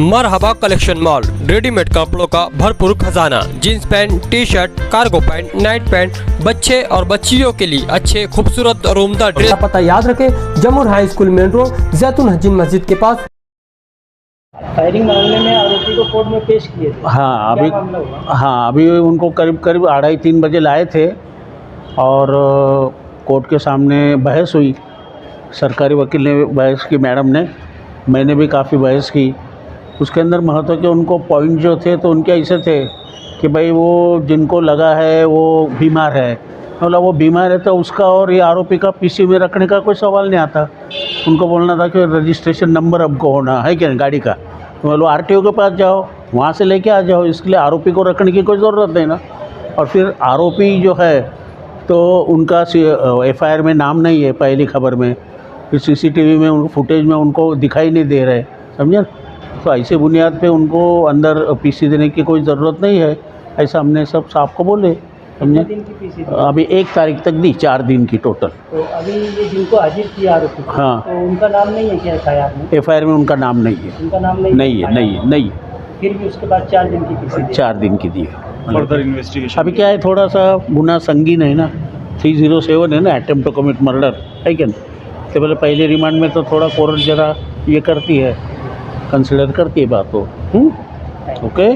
मरहबा collection mall, readymade कपड़ों का भरपूर खजाना, jeans pant, T shirt, cargo pant, night pant, बच्चे और बच्चियों के लिए अच्छे खूबसूरत और उम्दा ड्रेस। पता याद रखें, जमुर हाई स्कूल मेन रोड, जैतून हजीन मस्जिद के पास। फायरिंग मामले में आरोपी को कोर्ट में पेश किए थे। अभी उनको करीब 2:30-3 बजे लाए थे और कोर्ट के सामने बहस हुई। सरकारी वकील ने बहस की, मैडम ने, मैंने भी काफ़ी बहस की। उसके अंदर महत्व के उनको पॉइंट जो थे तो उनके ऐसे थे कि भाई वो जिनको लगा है वो बीमार है, मतलब वो बीमार है तो उसका और ये आरोपी का पीसी में रखने का कोई सवाल नहीं आता। उनको बोलना था कि रजिस्ट्रेशन नंबर हमको होना है क्या गाड़ी का, तो बोलो आरटीओ के पास जाओ, वहाँ से लेके आ जाओ। इसके लिए आरोपी को रखने की कोई ज़रूरत नहीं ना। और फिर आरोपी जो है तो उनका एफआईआर में नाम नहीं है, पहली खबर में, फिर सीसीटीवी में उनको फुटेज में उनको दिखाई नहीं दे रहे, समझे। तो ऐसे बुनियाद पे उनको अंदर पीसी देने की कोई ज़रूरत नहीं है, ऐसा हमने सब साहब को बोले, समझे। अभी 1 तारीख तक दी, 4 दिन की टोटल। तो अभी ये जिनको हाजिर किया आरोपी, हाँ, तो उनका नाम नहीं है क्या एफआईआर में? एफआईआर में उनका नाम नहीं है। उनका नाम नहीं है। फिर भी उसके बाद 4 दिन की पीसी दी। 4 दिन की दी है। फर्दर इन्वेस्टिगेशन अभी क्या है, थोड़ा सा गुना संगीन है ना, 307 है ना, अटेम्प्ट टू कमिट मर्डर है क्या नहीं। तो पहले रिमांड में तो थोड़ा कोर्ट जरा ये करती है, कंसिडर करती है बात को। ओके।